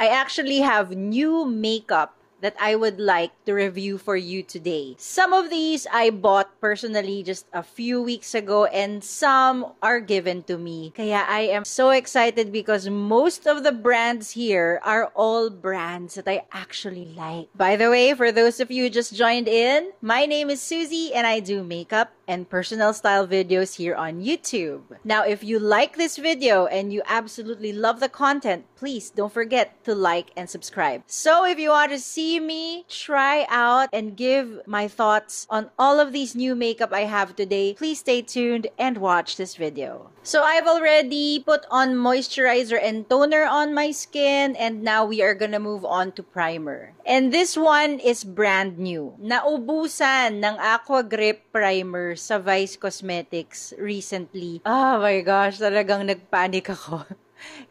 I actually have new makeup that I would like to review for you today. Some of these I bought personally just a few weeks ago and some are given to me. Kaya I am so excited because most of the brands here are all brands that I actually like. By the way, for those of you who just joined in, my name is Susie and I do makeup and personal style videos here on YouTube. Now, if you like this video and you absolutely love the content, please don't forget to like and subscribe. So if you want to see me try out and give my thoughts on all of these new makeup I have today, please stay tuned and watch this video. So I've already put on moisturizer and toner on my skin and now we are gonna move on to primer. And this one is brand new. Naubusan ng Aqua Grip Primer sa Vice Cosmetics recently. Oh my gosh, talagang nagpanic ako.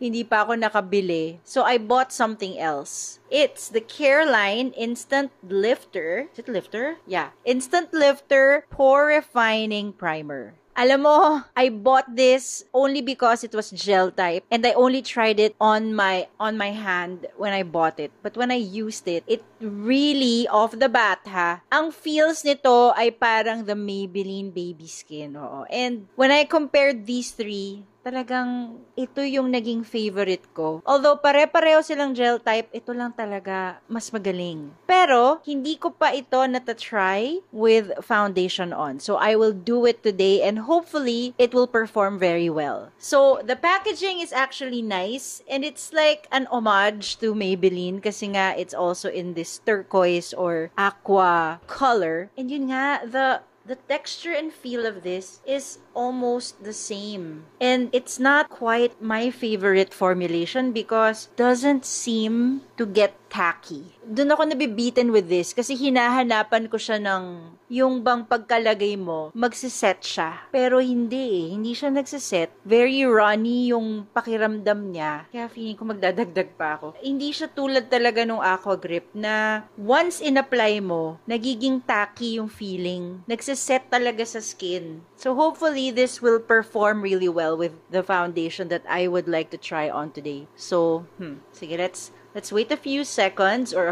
Hindi pa ako nakabili. So, I bought something else. It's the Careline Instant Lifter. Is it lifter? Yeah. Instant Lifter Pore Refining Primer. Alam mo, I bought this only because it was gel type and I only tried it on my hand when I bought it. But when I used it, it really, off the bat ang feels nito ay parang the Maybelline Baby Skin. Oo. And when I compared these three, talagang ito yung naging favorite ko. Although pare-pareho silang gel type, ito lang talaga mas magaling. Pero, hindi ko pa ito natatry with foundation on. So, I will do it today and hopefully, it will perform very well. So, the packaging is actually nice and it's like an homage to Maybelline kasi nga, it's also in this turquoise or aqua color. And yun nga, the texture and feel of this is almost the same. And it's not quite my favorite formulation because doesn't seem to get tacky. Doon ako nabibitin with this kasi hinahanapan ko siya ng yung bang pagkalagay mo, magsiset siya. Pero hindi hindi siya nagsiset. Very runny yung pakiramdam niya. Kaya feeling ko magdadagdag pa ako. Hindi siya tulad talaga nung Aqua Grip na once in-apply mo, nagiging tacky yung feeling. Nagsiset talaga sa skin. So hopefully, this will perform really well with the foundation that I would like to try on today. So, sige, let's wait a few seconds or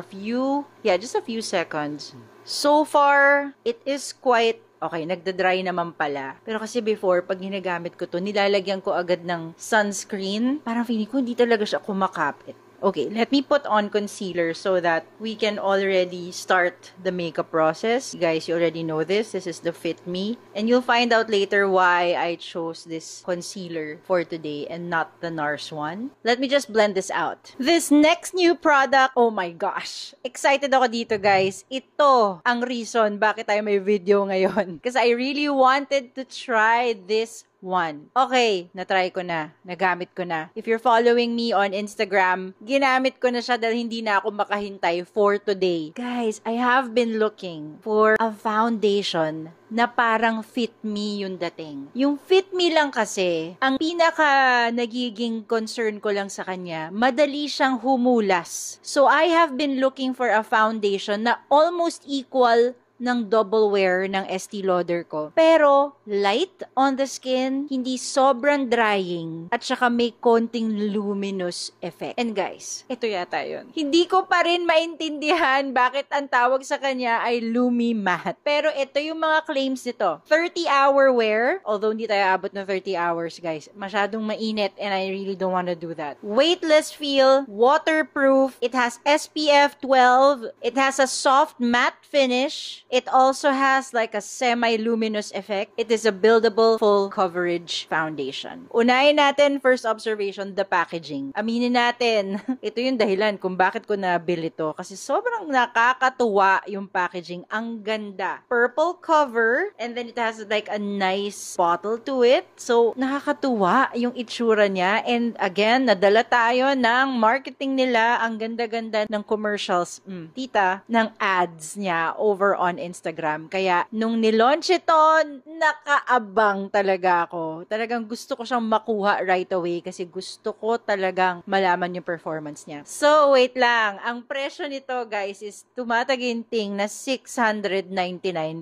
just a few seconds. So far, it is quite okay, nagda-dry naman pala. Pero kasi before, pag ginagamit ko to, nilalagyan ko agad ng sunscreen. Parang feeling ko hindi talaga siya kumakapit. Okay, let me put on concealer so that we can already start the makeup process. You guys, you already know this. This is the Fit Me. And you'll find out later why I chose this concealer for today and not the NARS one. Let me just blend this out. This next new product, oh my gosh. Excited ako dito, guys. Ito ang reason bakit tayo may video ngayon. Because I really wanted to try this one. Okay, natry ko na. Nagamit ko na. If you're following me on Instagram, ginamit ko na siya dahil hindi na ako makahintay for today. Guys, I have been looking for a foundation na parang Fit Me yung dating. Yung Fit Me lang kasi, ang pinaka nagiging concern ko lang sa kanya, madali siyang humulas. So, I have been looking for a foundation na almost equal ng double wear ng Estee Lauder ko. Pero, light on the skin, hindi sobrang drying, at saka may konting luminous effect. And guys, ito yata yun. Hindi ko pa rin maintindihan bakit ang tawag sa kanya ay Lumi Matte. Pero ito yung mga claims nito. 30-hour wear, although hindi tayo abot ng 30 hours, guys. Masyadong mainit and I really don't want to do that. Weightless feel, waterproof, it has SPF 12, it has a soft matte finish, it also has like a semi-luminous effect. It is a buildable full coverage foundation. Unahin natin, first observation, the packaging. Aminin natin, ito yung dahilan kung bakit ko nabili to. Kasi sobrang nakakatuwa yung packaging. Ang ganda. Purple cover, and then it has like a nice bottle to it. So, nakakatuwa yung itsura niya. And again, nadala tayo ng marketing nila. Ang ganda-ganda ng commercials, tita, ng ads niya over on Instagram. Kaya, nung nilaunch ito, nakaabang talaga ako. Talagang gusto ko siyang makuha right away kasi gusto ko talagang malaman yung performance niya. So, wait lang. Ang presyo nito, guys, is tumataginting na 699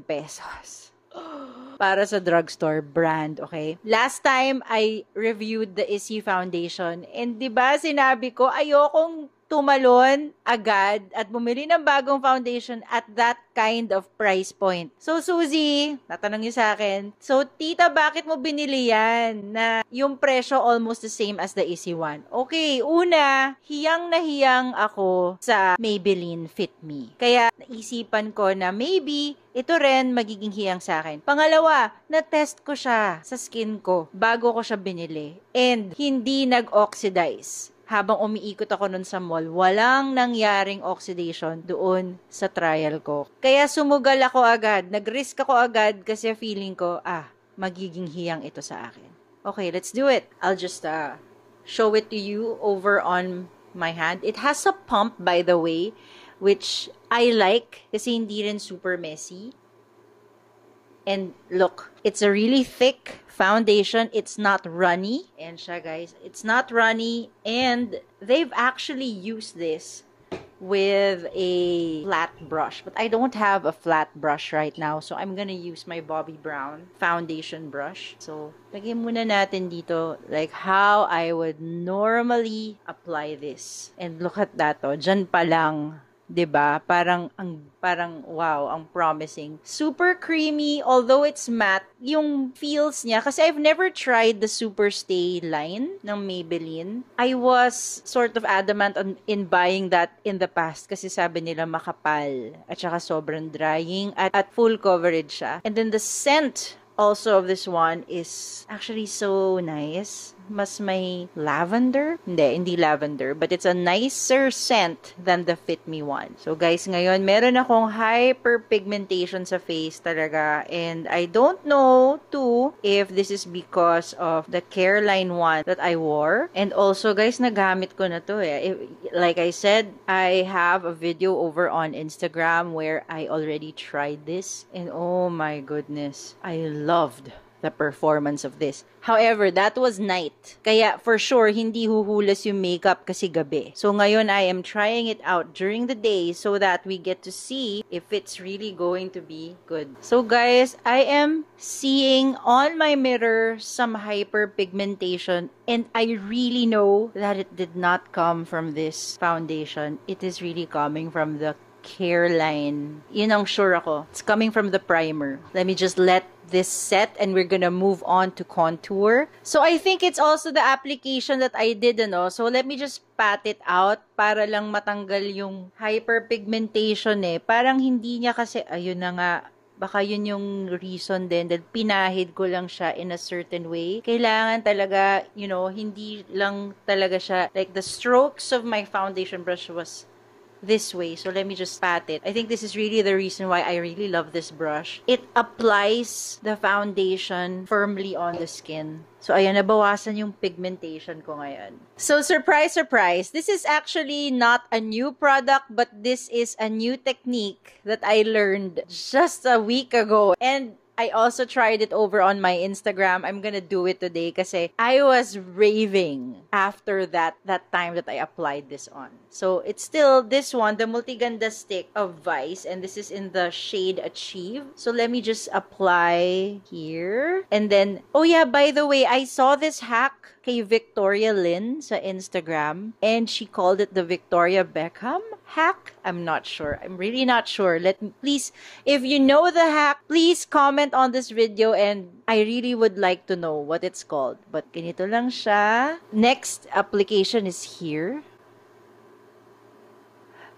pesos. Para sa drugstore brand, okay? Last time, I reviewed the Issy Foundation and 'di ba sinabi ko, ayokong tumalon agad at bumili ng bagong foundation at that kind of price point. So, Suzy, tatanong niyo sa akin, so, tita, bakit mo binili yan na yung presyo almost the same as the Easy One? Okay, una, hiyang na hiyang ako sa Maybelline Fit Me. Kaya, naisipan ko na maybe ito rin magiging hiyang sa akin. Pangalawa, na-test ko siya sa skin ko bago ko siya binili. And, hindi nag-oxidize. Habang umiikot ako nun sa mall, walang nangyaring oxidation doon sa trial ko. Kaya sumugal ako agad, nag-risk ako agad kasi feeling ko, magiging hiyang ito sa akin. Okay, let's do it. I'll just show it to you over on my hand. It has a pump, by the way, which I like kasi hindi rin super messy. And look, it's a really thick foundation. It's not runny. And siya, guys, it's not runny. And they've actually used this with a flat brush. But I don't have a flat brush right now. So I'm gonna use my Bobbi Brown foundation brush. So, lagyan muna natin dito like how I would normally apply this. And look at that, oh. Dyan pa lang. 'Di ba? Parang wow, ang promising. Super creamy, although it's matte, yung feels niya kasi I've never tried the Super Stay line ng Maybelline. I was sort of adamant in buying that in the past kasi sabi nila makapal at saka sobrang drying at full coverage siya. And then the scent also of this one is actually so nice. Mas may lavender? Hindi lavender. But it's a nicer scent than the Fit Me one. So guys, ngayon, meron akong hyperpigmentation sa face talaga. And I don't know, too, if this is because of the Careline one that I wore. And also, guys, nagamit ko na to eh. Like I said, I have a video over on Instagram where I already tried this. And oh my goodness, I loved the performance of this. However, that was night. Kaya for sure, hindi huhulas yung makeup kasi gabi. So ngayon, I am trying it out during the day so that we get to see if it's really going to be good. So guys, I am seeing on my mirror some hyperpigmentation and I really know that it did not come from this foundation. It is really coming from the Careline. Yun ang sure ako. It's coming from the primer. Let me just let this set and we're gonna move on to contour. So I think it's also the application that I did, so let me just pat it out para lang matanggal yung hyperpigmentation eh. Parang hindi niya kasi, ayun na nga, baka yun yung reason din dahil pinahid ko lang siya in a certain way. Kailangan talaga, hindi lang talaga siya, like the strokes of my foundation brush was this way. So let me just pat it. I think this is really the reason why I really love this brush. It applies the foundation firmly on the skin. So ayan, nabawasan yung pigmentation ko ngayon. So surprise, surprise, this is actually not a new product, but this is a new technique that I learned just a week ago. And I also tried it over on my Instagram. I'm gonna do it today kasi I was raving after that time that I applied this on. So it's still this one, the Multiganda stick of Vice, and this is in the shade Achieve. So let me just apply here. And then, oh yeah, by the way, I saw this hack kay Victoria Lynn sa Instagram, and she called it the Victoria Beckham hack. I'm not sure. I'm really not sure. Please, if you know the hack, please comment on this video and I really would like to know what it's called. But ganito lang siya. Next application is here.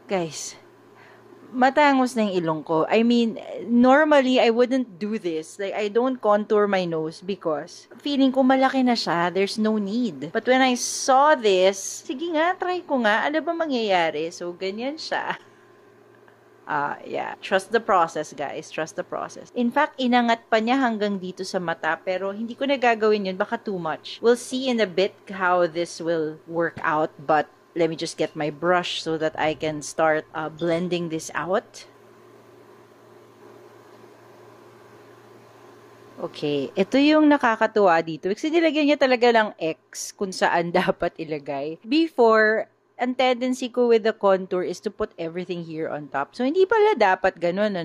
Guys, matangos na yung ilong ko. I mean, normally, I wouldn't do this. Like, I don't contour my nose because feeling ko malaki na siya. There's no need. But when I saw this, sige nga, try ko nga. Ano ba mangyayari? So, ganyan siya. Yeah. Trust the process, guys. Trust the process. In fact, inangat pa niya hanggang dito sa mata, pero hindi ko na gagawin yun. Baka too much. We'll see in a bit how this will work out, but let me just get my brush so that I can start blending this out. Okay, ito yung nakakatuwa dito. Kasi nilagyan niya talaga lang X kung saan dapat ilagay. Before, ang tendency ko with the contour is to put everything here on top. So, hindi pala dapat ganun,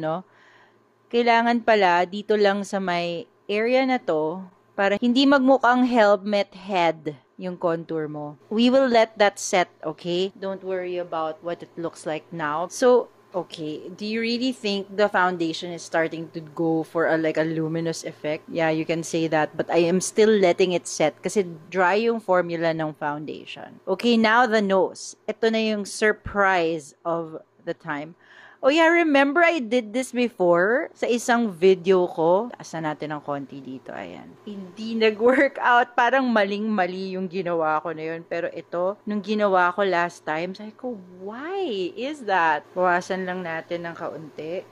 Kailangan pala dito lang sa may area na to para hindi magmukhang helmet head yung contour mo. We will let that set, okay? Don't worry about what it looks like now. So, okay, do you really think the foundation is starting to go for a luminous effect? Yeah, you can say that, but I am still letting it set kasi dry yung formula ng foundation. Okay, now the nose. Ito na yung surprise of the time. Oh yeah, remember I did this before sa isang video ko. Taasan natin ng konti dito, ayan. Hindi nag-work out, parang maling-mali yung ginawa ko na yun. Pero ito, nung ginawa ko last time, sabi ko, why is that? Bawasan lang natin ng kaunti.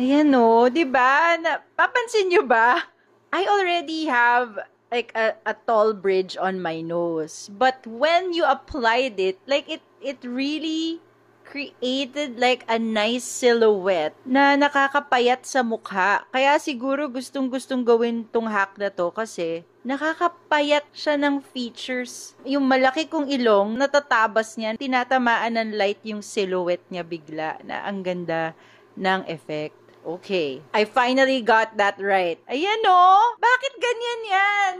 Ayan o, diba? Papansin nyo ba? I already have like a tall bridge on my nose. But when you applied it, like it really created like a nice silhouette na nakakapayat sa mukha. Kaya siguro gustong-gustong gawin tong hack na to kasi nakakapayat siya ng features. Yung malaki kong ilong, natatabas niya, tinatamaan ng light yung silhouette niya bigla na ang ganda ng effect. Okay. I finally got that right. Ayan o! Bakit ganyan yan?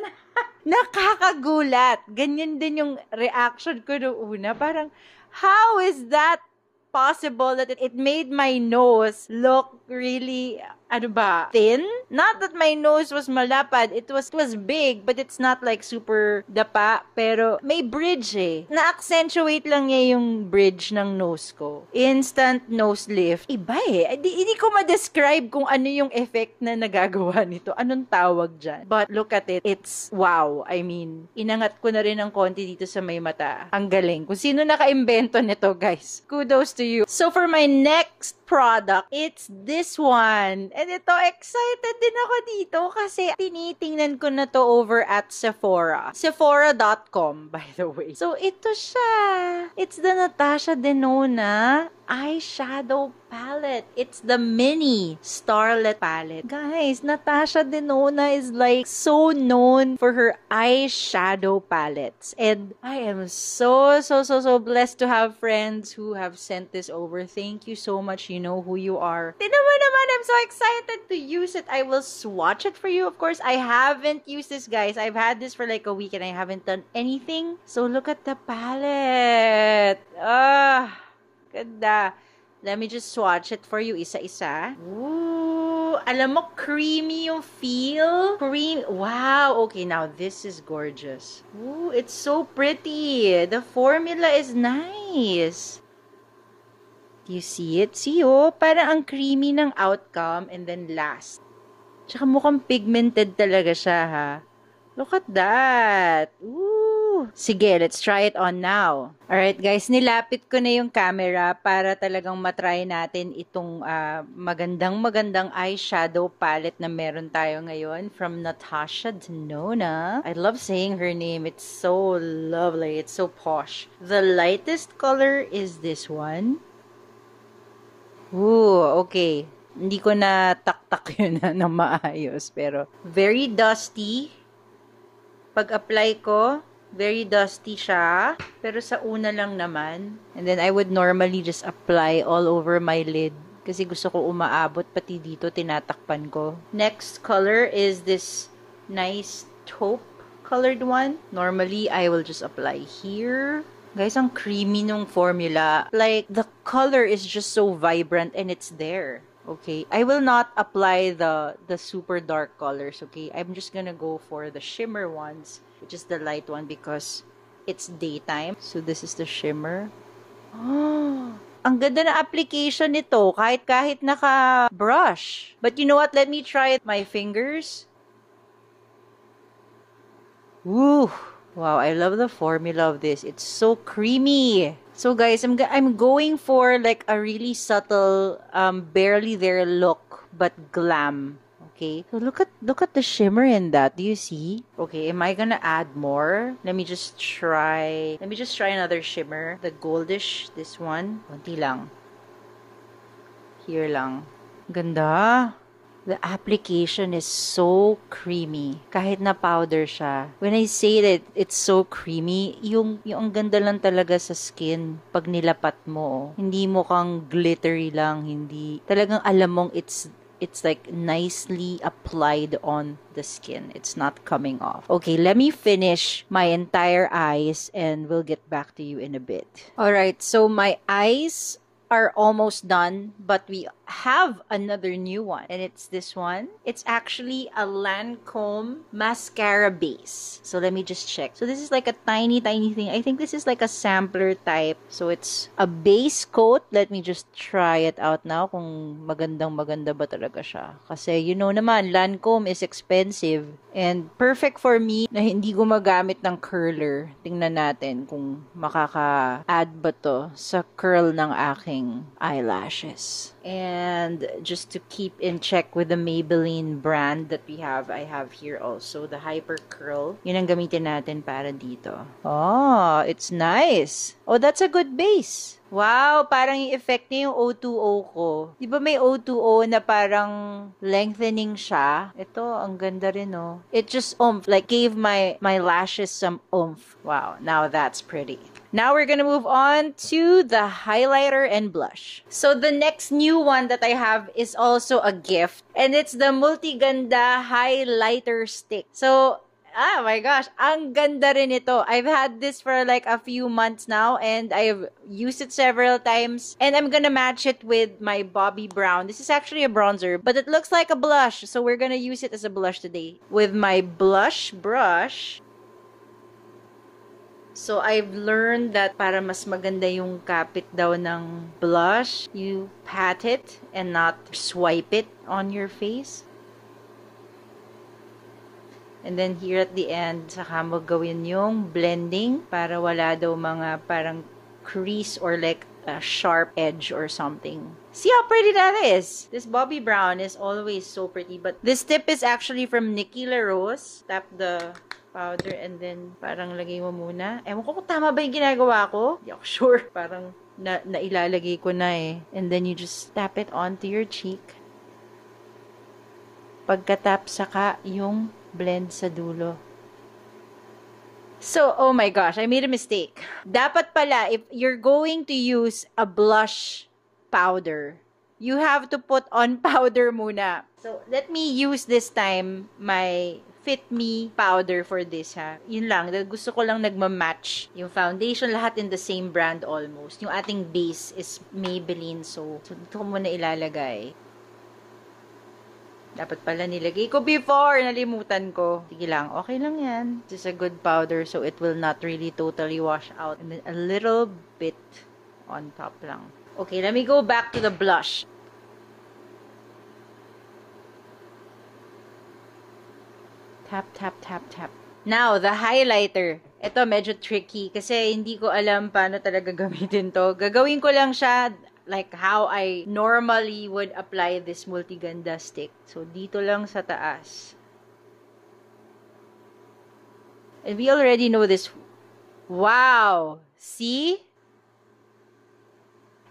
Nakakagulat. Ganyan din yung reaction ko noong una. Parang, how is that possible that it made my nose look really, thin? Not that my nose was malapad. It was big, but it's not like super dapa. Pero may bridge eh. Na-accentuate lang niya yung bridge ng nose ko. Instant nose lift. Iba eh. Hindi ko ma-describe kung ano yung effect na nagagawa nito. Anong tawag dyan? But look at it. It's wow. I mean, inangat ko na rin ng konti dito sa may mata. Ang galing. Kung sino naka-imbento nito, guys. Kudos to you. So for my next product, it's this one. And ito, excited din ako dito kasi tinitingnan ko na to over at Sephora. Sephora.com, by the way. So ito siya. It's the Natasha Denona eyeshadow palette. It's the mini Starlet palette. Guys, Natasha Denona is like so known for her eyeshadow palettes. And I am so blessed to have friends who have sent this over. Thank you so much. You know who you are. Tignan mo naman, I'm so excited to use it. I will swatch it for you. Of course, I haven't used this, guys. I've had this for like a week and I haven't done anything. So look at the palette. Ganda. Let me just swatch it for you isa-isa. Ooh, alam mo, creamy yung feel. Cream. Wow. Okay, now this is gorgeous. Ooh, it's so pretty. The formula is nice. Do you see it? See, oh, parang ang creamy ng outcome and then last. Tsaka mukhang pigmented talaga siya, ha? Look at that. Ooh. Sige, let's try it on now. Alright, guys, nilapit ko na yung camera para talagang matry natin itong magandang eyeshadow palette na meron tayo ngayon from Natasha Denona. I love saying her name. It's so lovely. It's so posh. The lightest color is this one. Ooh, okay. Hindi ko na taktak yun na maayos. Pero, very dusty. Pag-apply ko, very dusty siya. Pero sa una lang naman. And then, I would normally just apply all over my lid. Kasi gusto ko umaabot. Pati dito, tinatakpan ko. Next color is this nice taupe colored one. Normally, I will just apply here. Guys, ang creamy nung formula. Like, the color is just so vibrant and it's there. Okay, I will not apply the super dark colors, okay? I'm just gonna go for the shimmer ones, which is the light one because it's daytime. So this is the shimmer. Oh, ang ganda na application nito kahit naka-brush. But you know what? Let me try it my fingers. Woo! Wow, I love the formula of this. It's so creamy. So guys, I'm going for like a really subtle, barely there look, but glam. Okay, so look at the shimmer in that. Do you see? Okay, am I gonna add more? Let me just try another shimmer. The goldish, this one. Konti lang. Here lang. Ganda. The application is so creamy. Kahit na powder siya. When I say that it's so creamy, yung ang ganda lang talaga sa skin pag nilapat mo. Hindi mo kang glittery lang, hindi. Talagang alam mong it's it's like nicely applied on the skin. It's not coming off. Okay, let me finish my entire eyes and we'll get back to you in a bit. All right, so my eyes are almost done, but we have another new one, and it's this one. It's actually a Lancome mascara base. So let me just check. So this is like a tiny thing. I think this is like a sampler type. So it's a base coat. Let me just try it out now kung maganda ba talaga siya. Kasi you know naman, Lancome is expensive and perfect for me na hindi gumagamit ng curler. Tingnan natin kung makaka-add ba to sa curl ng aking eyelashes. And just to keep in check with the Maybelline brand that we have, I have here also the Hyper Curl. Yun ang gamitin natin para dito. Oh, it's nice. Oh, that's a good base. Wow, parang yung effect niya yung O2O ko. Di ba may O2O na parang lengthening siya? Ito, ang ganda rin, oh. It just like gave my lashes some oomph. Wow, now that's pretty. Now we're gonna move on to the highlighter and blush. So the next new one that I have is also a gift, and it's the Multiganda highlighter stick. So, oh my gosh, ang ganda rin ito. I've had this for like a few months now, and I've used it several times, and I'm gonna match it with my Bobbi Brown. This is actually a bronzer, but it looks like a blush, so we're gonna use it as a blush today. With my blush brush, so I've learned that para mas maganda yung kapit daw ng blush, you pat it and not swipe it on your face. And then here at the end, saka mo gawin yung blending para wala daw mga parang crease or like a sharp edge or something. See how pretty that is? This Bobbi Brown is always so pretty. But this tip is actually from Nikki LaRose. Tap the powder and then parang lagay mo muna. Ewan ko kung tama ba yung ginagawa ko. Hindi ako sure. Parang nailalagay ko na eh. And then you just tap it onto your cheek. Pagka-tap saka yung blend sa dulo. So, oh my gosh, I made a mistake. Dapat pala, if you're going to use a blush powder, you have to put on powder muna. So, let me use this time my Fit Me powder for this, ha. Yun lang, gusto ko lang nagmamatch yung foundation, lahat in the same brand almost. Yung ating base is Maybelline, so dito ko muna ilalagay. Dapat pala nilagay ko before, nalimutan ko. Sige lang, okay lang yan. This is a good powder, so it will not really totally wash out. And then a little bit on top lang. Okay, let me go back to the blush. Tap, tap, tap, tap. Now, the highlighter. Ito, medyo tricky kasi hindi ko alam paano talaga gamitin to. Gagawin ko lang siya like how I normally would apply this Multiganda stick. So, dito lang sa taas. And we already know this. Wow! See?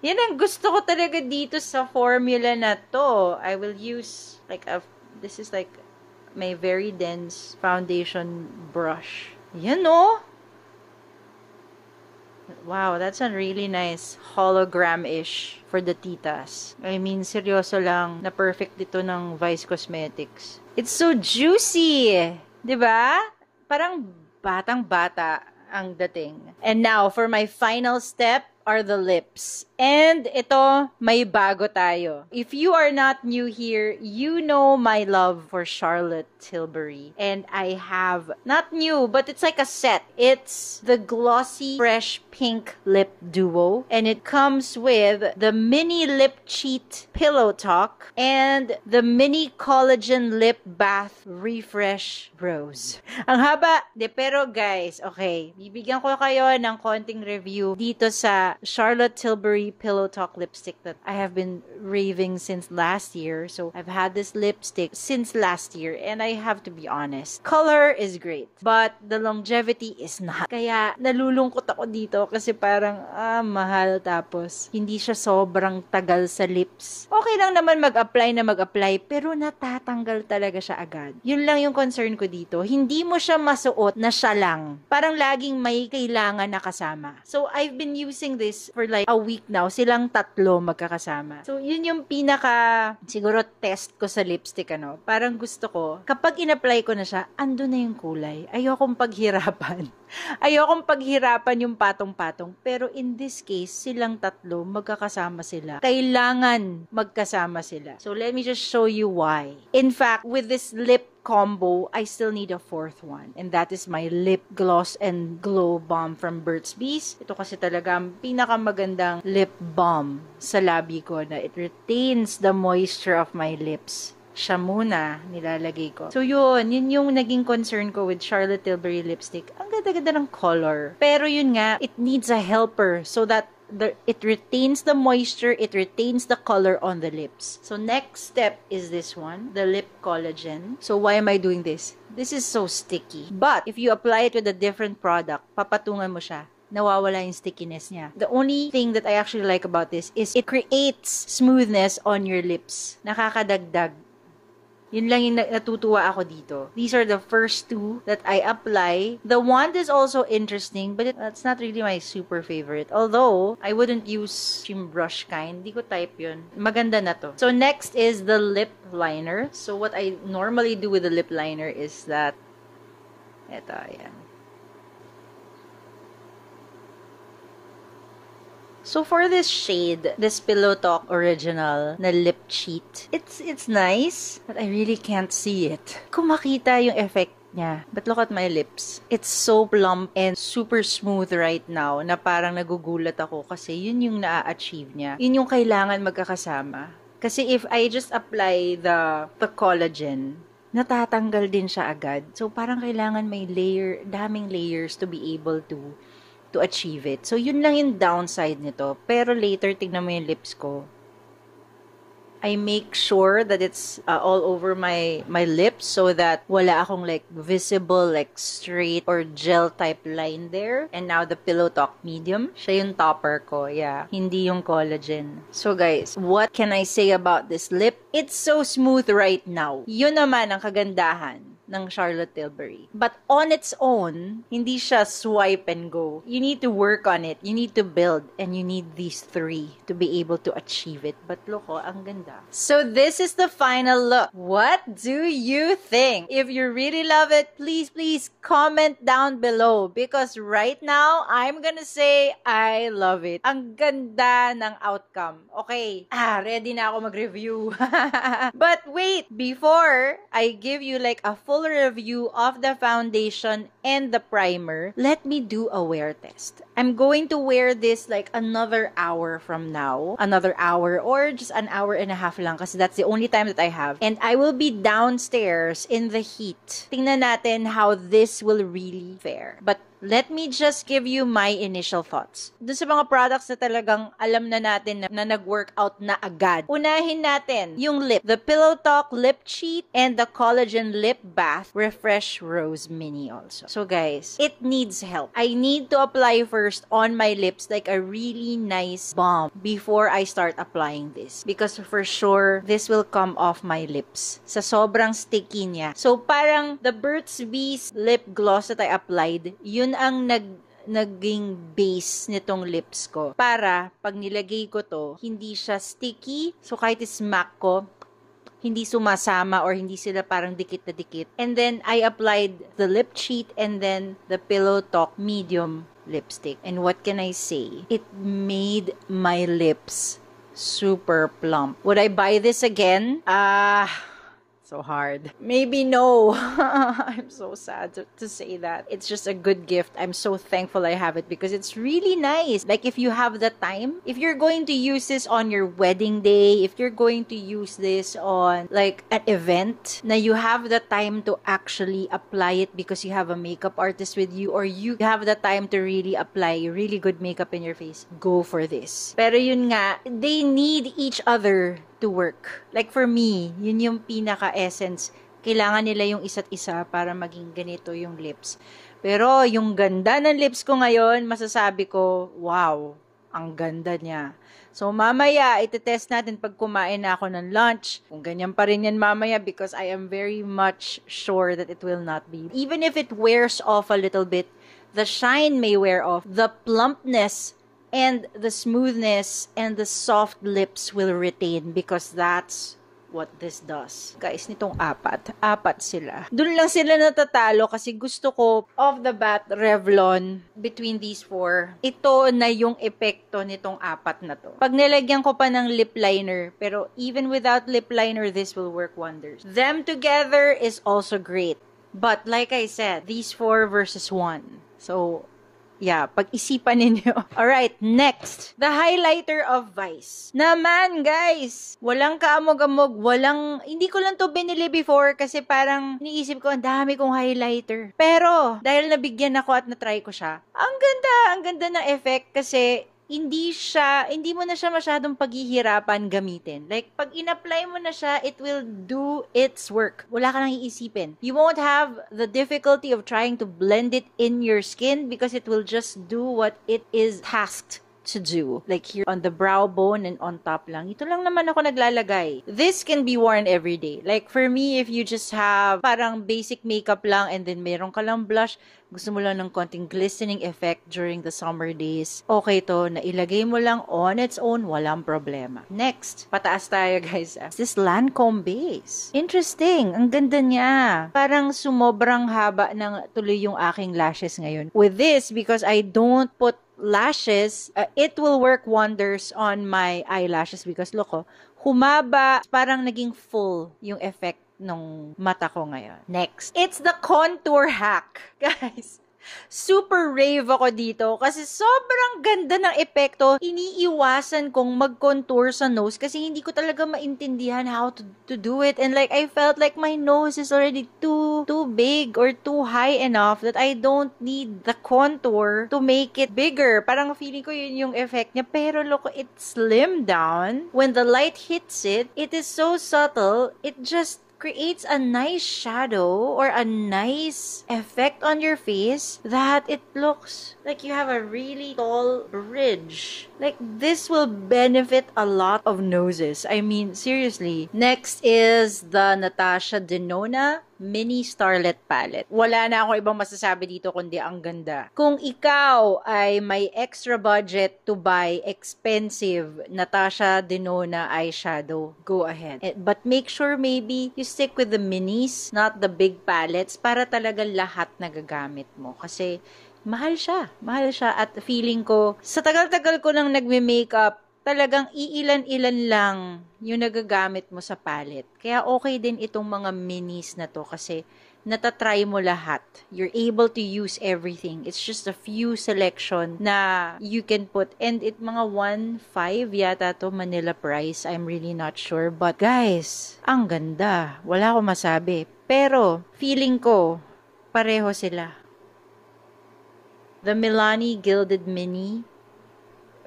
Yan ang gusto ko talaga dito sa formula na to. I will use like this is like my very dense foundation brush. Yan, no? Wow, that's a really nice hologram-ish for the titas. I mean, seryoso lang na perfect dito ng Vice Cosmetics. It's so juicy! Diba? Parang batang-bata ang dating. And now, for my final step, are the lips. And ito, may bago tayo. If you are not new here, you know my love for Charlotte Tilbury. And I have, not new, but it's like a set. It's the Glossy Fresh Pink Lip Duo. And it comes with the Mini Lip Cheat Pillow Talk and the Mini Collagen Lip Bath Refresh Rose. Ang haba, pero guys, okay, bibigyan ko kayo ng konting review dito sa Charlotte Tilbury Pillow Talk lipstick that I have been raving since last year. So I've had this lipstick since last year and I have to be honest. Color is great, but the longevity is not. Kaya nalulungkot ako dito kasi parang mahal tapos hindi siya sobrang tagal sa lips. Okay lang naman mag-apply pero natatanggal talaga siya agad. Yun lang yung concern ko dito. Hindi mo siya masuot na siya lang. Parang laging may kailangan na kasama. So I've been using this for like a week now, silang tatlo magkakasama. So, yun yung siguro test ko sa lipstick, ano. Parang gusto ko, kapag in-apply ko na siya, ando na yung kulay. Ayokong paghirapan. Ayokong paghirapan yung patong-patong. Pero in this case, silang tatlo, magkakasama sila. Kailangan magkasama sila. So, let me just show you why. In fact, with this lip combo, I still need a fourth one. And that is my lip gloss and glow balm from Burt's Bees. Ito kasi talaga ang pinakamagandang lip balm sa labi ko na it retains the moisture of my lips. Siya muna nilalagay ko. So yun yung naging concern ko with Charlotte Tilbury lipstick. Ang ganda-ganda ng color. Pero yun nga, it needs a helper so that it retains the moisture, it retains the color on the lips. So next step is this one, the lip collagen. So why am I doing this? This is so sticky. But if you apply it with a different product, papatungan mo siya, nawawala yung stickiness niya. The only thing that I actually like about this is it creates smoothness on your lips. Nakakadagdag. Yun lang yung natutuwa ako dito. These are the first two that I apply. The wand is also interesting, but it's not really my super favorite. Although, I wouldn't use shim brush kind. Hindi ko type yun. Maganda na to. So, next is the lip liner. So, what I normally do with the lip liner is that, eto, ayan. So for this shade, this Pillow Talk original na lip cheat, it's nice, but I really can't see it. Kung makita yung effect niya, but look at my lips. It's so plump and super smooth right now na parang nagugulat ako kasi yun yung na-achieve niya. Yun yung kailangan magkakasama. Kasi if I just apply the collagen, natatanggal din siya agad. So parang kailangan may daming layers to be able to achieve it. So, yun lang yung downside nito. Pero later, tignan mo yung lips ko. I make sure that it's all over my lips so that wala akong like visible, like straight or gel type line there. And now the Pillow Talk medium. Siya yung topper ko. Yeah. Hindi yung collagen. So guys, what can I say about this lip? It's so smooth right now. Yun naman ang kagandahan ng Charlotte Tilbury. But on its own, hindi siya swipe and go. You need to work on it. You need to build. And you need these three to be able to achieve it. But look, ang ganda. So this is the final look. What do you think? If you really love it, please comment down below. Because right now, I'm gonna say I love it. Ang ganda ng outcome. Okay, ready na ako mag-review. But wait, before I give you like a full review of the foundation and the primer, let me do a wear test. I'm going to wear this like another hour from now. Another hour or just an hour and a half lang kasi that's the only time that I have. And I will be downstairs in the heat. Tingnan natin how this will really fare. But let me just give you my initial thoughts. Dun sa mga products na talagang alam na natin na nag-workout na agad. Unahin natin yung lip. The Pillow Talk Lip Cheat and the Collagen Lip Bath Refresh Rose Mini also. So guys, it needs help. I need to apply first on my lips like a really nice balm before I start applying this. Because for sure, this will come off my lips. Sa sobrang sticky niya. So parang the Burt's Bees lip gloss that I applied, yun ang naging base nitong lips ko. Para, pag nilagay ko to, hindi siya sticky. So, kahit smack ko, hindi sumasama or hindi sila parang dikit na dikit. And then, I applied the lip cheat and then the Pillow Talk medium lipstick. And what can I say? It made my lips super plump. Would I buy this again? So hard. Maybe no. I'm so sad to say that. It's just a good gift. I'm so thankful I have it because it's really nice. Like if you have the time, if you're going to use this on your wedding day, if you're going to use this on like an event, na you have the time to actually apply it because you have a makeup artist with you or you have the time to really apply really good makeup in your face, go for this. Pero yun nga, they need each other to work. Like for me, yun yung pinaka-essence. Kailangan nila yung isa't isa para maging ganito yung lips. Pero yung ganda ng lips ko ngayon, masasabi ko, wow, ang ganda niya. So mamaya, itetest natin pag kumain na ako ng lunch. Kung ganyan pa rin yan mamaya because I am very much sure that it will not be. Even if it wears off a little bit, the shine may wear off. The plumpness And the smoothness and the soft lips will retain because that's what this does. Guys, nitong apat sila. Doon lang sila natatalo kasi gusto ko off the bat Revlon between these four. Ito na yung epekto nitong apat na to. Pag nilagyan ko pa ng lip liner, pero even without lip liner, this will work wonders. Them together is also great. But like I said, these 4 versus 1. So, yeah, pag-isipan ninyo. Alright, next. The highlighter of Vice. Naman, guys. Walang kaamog-amog. Hindi ko lang to binili before kasi parang iniisip ko, ang dami kong highlighter. Pero, dahil nabigyan ako at na-try ko siya, ang ganda ng effect kasi hindi mo na siya masyadong paghihirapan gamitin. Like, pag in-apply mo na siya, it will do its work. Wala ka nang iisipin. You won't have the difficulty of trying to blend it in your skin because it will just do what it is tasked to do. Like here on the brow bone and on top lang. Ito lang naman ako naglalagay. This can be worn every day. Like for me, if you just have parang basic makeup lang and then meron ka lang blush, gusto mo lang ng konting glistening effect during the summer days, okay to, na ilagay mo lang on its own, walang problema. Next, pataas tayo guys. This Lancome base. Interesting. Ang ganda niya. Parang sumobrang haba ng tuloy yung aking lashes ngayon. With this, because I don't put lashes, it will work wonders on my eyelashes because look, humaba, parang naging full yung effect nung mata ko ngayon. Next, it's the contour hack. Guys, super rave ako dito kasi sobrang ganda ng epekto. Iniiwasan kong mag-contour sa nose kasi hindi ko talaga maintindihan how to do it. And like, I felt like my nose is already too big or too high enough that I don't need the contour to make it bigger. Parang feeling ko yun yung effect niya. Pero look, it slimmed down. When the light hits it, it is so subtle. It just creates a nice shadow or a nice effect on your face that it looks like you have a really tall bridge. Like, this will benefit a lot of noses. I mean, seriously. Next is the Natasha Denona Mini Starlet Palette. Wala na akong ibang masasabi dito kundi ang ganda. Kung ikaw ay may extra budget to buy expensive Natasha Denona eyeshadow, go ahead. But make sure maybe you stick with the minis, not the big palettes, para talaga lahat nagagamit mo. Kasi mahal siya. Mahal siya at feeling ko, sa tagal-tagal ko nang nagme-makeup, talagang iilan-ilan lang yung nagagamit mo sa palette. Kaya okay din itong mga minis na to kasi natatry mo lahat. You're able to use everything. It's just a few selection na you can put. And it mga 1.5 yata to Manila price. I'm really not sure. But guys, ang ganda. Wala akong masabi. Pero feeling ko, pareho sila. The Milani Gilded Mini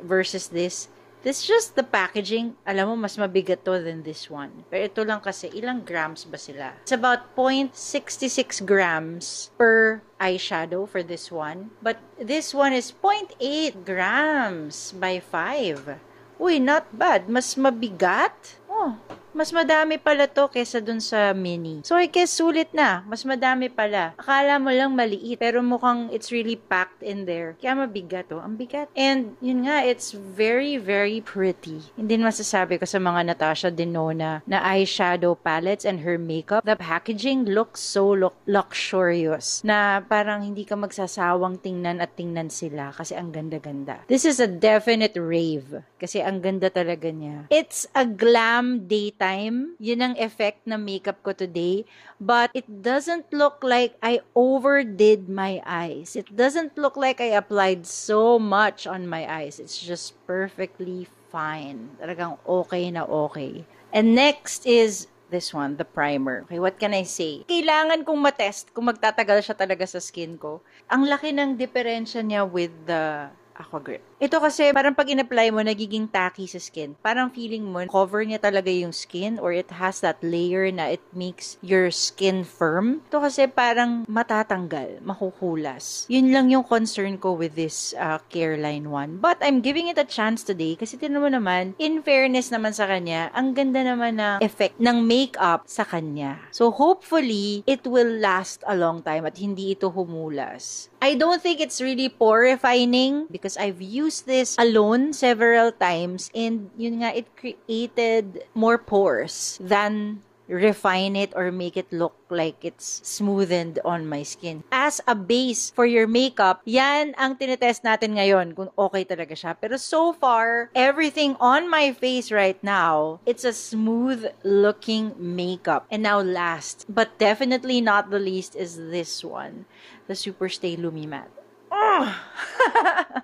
versus this just the packaging, alam mo, mas mabigat to than this one. Pero ito lang kasi, ilang grams ba sila? It's about 0.66 grams per eyeshadow for this one. But this one is 0.8 grams by 5. Uy, not bad. Mas mabigat? Oh, mas madami pala to kesa dun sa mini. So, I guess sulit na. Mas madami pala. Akala mo lang maliit, pero mukhang it's really packed in there. Kaya mabigat to. Ang bigat. And, yun nga, it's very, very pretty. Hindi masasabi ko sa mga Natasha Denona na eyeshadow palettes and her makeup. The packaging looks so luxurious na parang hindi ka magsasawang tingnan at tingnan sila kasi ang ganda-ganda. This is a definite rave kasi ang ganda talaga niya. It's a glam daytime. Yun ang effect ng makeup ko today. But it doesn't look like I overdid my eyes. It doesn't look like I applied so much on my eyes. It's just perfectly fine. Talagang okay na okay. And next is this one, the primer. Okay, what can I say? Kailangan kong matest kung magtatagal siya talaga sa skin ko. Ang laki ng diferensya niya with the Aqua Grip. Ito kasi, parang pag in-apply mo, nagiging tacky sa skin. Parang feeling mo, cover niya talaga yung skin or it has that layer na it makes your skin firm. Ito kasi parang matatanggal, makukulas. Yun lang yung concern ko with this Careline one. But I'm giving it a chance today kasi tinan mo naman, in fairness naman sa kanya, ang ganda naman na effect ng makeup sa kanya. So hopefully, it will last a long time at hindi ito humulas. I don't think it's really pore refining because I've used used this alone several times and yun nga, it created more pores than refine it or make it look like it's smoothened on my skin. As a base for your makeup, yan ang tinetest natin ngayon kung okay talaga siya. Pero so far, everything on my face right now, it's a smooth looking makeup. And now last, but definitely not the least, is this one, the Superstay Lumi Matte. Oh!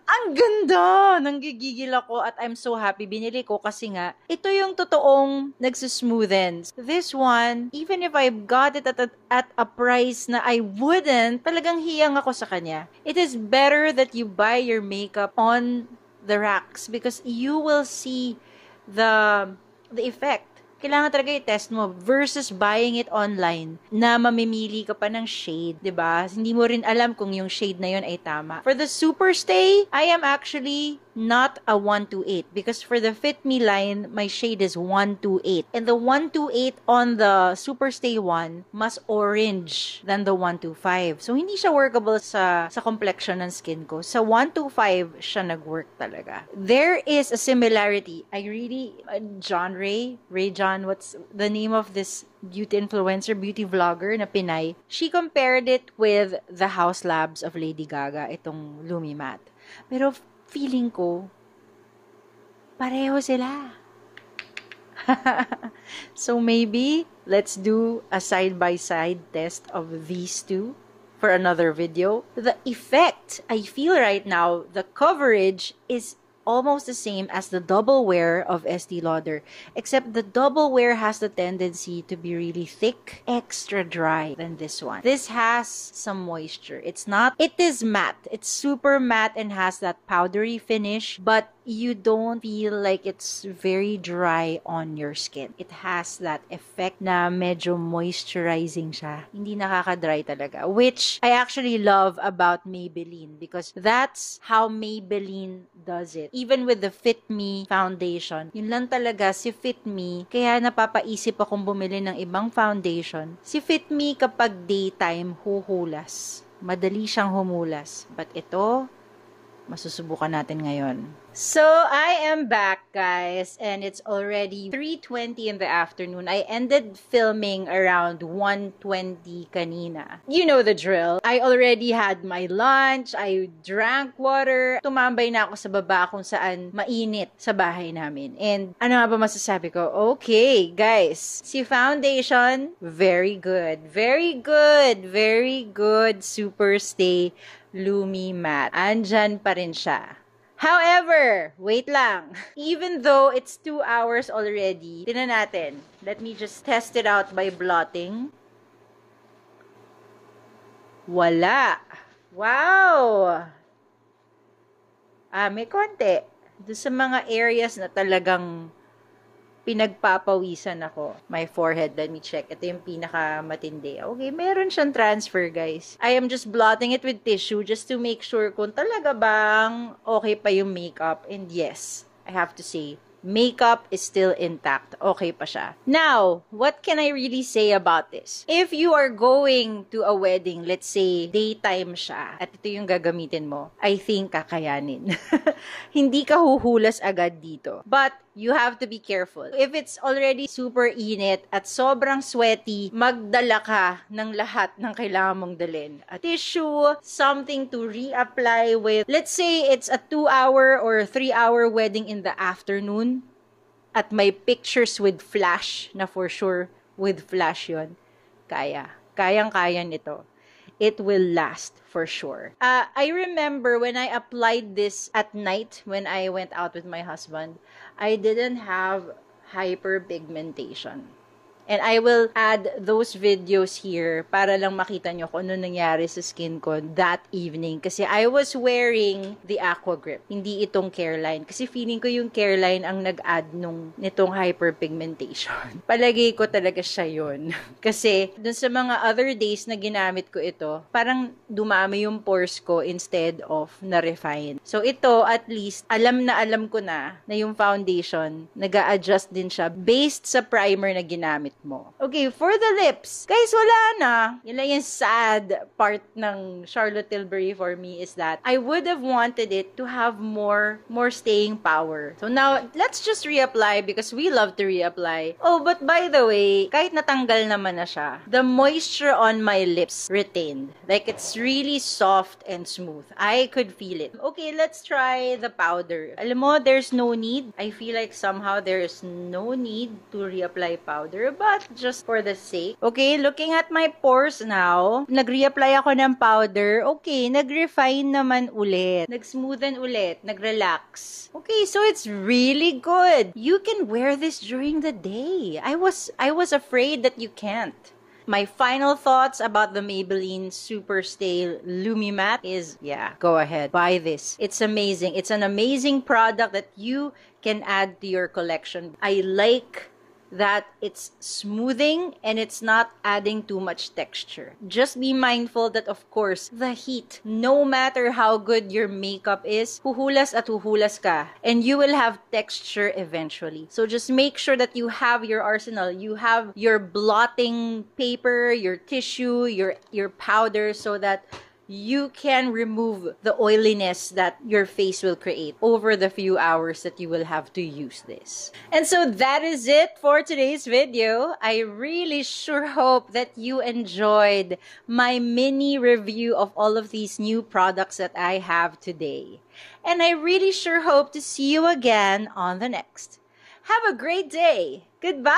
Ang ganda! Nanggigigil ako at I'm so happy. Binili ko kasi nga, ito yung totoong nagsusmoothen. This one, even if I got it at a price na I wouldn't, talagang hiyang ako sa kanya. It is better that you buy your makeup on the racks because you will see the effect. Kailangan talaga i-test mo versus buying it online na mamimili ka pa ng shade, 'di ba? Hindi mo rin alam kung yung shade na yun ay tama. For the Superstay, I am actually not a 128 because for the Fit Me line, my shade is 128. And the 128 on the Superstay one, mas orange than the 125. So, hindi siya workable sa complexion ng skin ko. Sa 125, siya nag-work talaga. There is a similarity. John Ray John, what's the name of this beauty influencer, beauty vlogger na Pinay? She compared it with the Haus Labs of Lady Gaga, itong Lumi Matte. Pero feeling ko, pareho sila. So maybe, let's do a side-by-side test of these two for another video. The effect I feel right now, the coverage is almost the same as the double wear of Estee Lauder, except the double wear has the tendency to be really thick, extra dry than this one. This has some moisture. It is matte. It's super matte and has that powdery finish, but you don't feel like it's very dry on your skin. It has that effect na medyo moisturizing siya. Hindi nakaka-dry talaga, which I actually love about Maybelline because that's how Maybelline does it. Even with the Fit Me foundation, yun lang talaga si Fit Me, kaya napapaisip akong bumili ng ibang foundation. Si Fit Me kapag daytime, huhulas. Madali siyang humulas. But ito, masusubukan natin ngayon. So, I am back, guys, and it's already 3:20 in the afternoon. I ended filming around 1:20 kanina. You know the drill. I already had my lunch, I drank water, tumambay na ako sa baba kung saan mainit sa bahay namin. And ano nga ba masasabi ko? Okay, guys, si foundation, very good. Very good. Very good. Superstay Lumi Matte. Andyan pa rin siya. However, wait lang. Even though it's 2 hours already, tingnan natin. Let me just test it out by blotting. Wala. Wow! May konti. Doon sa mga areas na talagang pinagpapawisan ako. My forehead, let me check. Ito yung pinakamatindi. Okay, meron siyang transfer, guys. I am just blotting it with tissue just to make sure kung talaga bang okay pa yung makeup. And yes, I have to say, makeup is still intact. Okay pa siya. Now, what can I really say about this? If you are going to a wedding, let's say, daytime siya, at ito yung gagamitin mo, I think kakayanin. Hindi ka huhulas agad dito. But, you have to be careful. If it's already super init at sobrang sweaty, magdala ka ng lahat ng kailangan mong dalhin. A tissue, something to reapply with. Let's say it's a 2-hour or 3-hour wedding in the afternoon at may pictures with flash na for sure with flash yon. Kayang-kaya nito. It will last for sure. I remember when I applied this at night when I went out with my husband, I didn't have hyperpigmentation. And I will add those videos here para lang makita nyo kung ano nangyari sa skin ko that evening. Kasi I was wearing the Aqua Grip, hindi itong Careline. Kasi feeling ko yung Careline ang nag-add nitong hyperpigmentation. Palagay ko talaga siya yun. Kasi dun sa mga other days na ginamit ko ito, parang dumami yung pores ko instead of na-refine. So ito, at least, alam ko na yung foundation, nag-a-adjust din siya based sa primer na ginamit mo. Okay, for the lips. Guys, wala na. Yun lang yung sad part ng Charlotte Tilbury for me is that I would have wanted it to have more staying power. So now, let's just reapply because we love to reapply. Oh, but by the way, kahit natanggal naman na siya, the moisture on my lips retained. Like, it's really soft and smooth. I could feel it. Okay, let's try the powder. Alam mo, there's no need. I feel like somehow there's no need to reapply powder, but just for the sake. Okay, looking at my pores now, nag-reapply ako ng powder. Okay, nag-refine naman ulit. Nag-smoothen ulit. Nag-relax. Okay, so it's really good. You can wear this during the day. I was afraid that you can't. My final thoughts about the Maybelline Super Stay Lumi Matte is, yeah, go ahead. Buy this. It's amazing. It's an amazing product that you can add to your collection. I like that it's smoothing and it's not adding too much texture. Just be mindful that, of course, the heat, no matter how good your makeup is, huhulas at huhulas ka. And you will have texture eventually. So just make sure that you have your arsenal. You have your blotting paper, your tissue, your powder, so that you can remove the oiliness that your face will create over the few hours that you will have to use this. And so that is it for today's video. I really sure hope that you enjoyed my mini review of all of these new products that I have today. And I really sure hope to see you again on the next. Have a great day. Goodbye!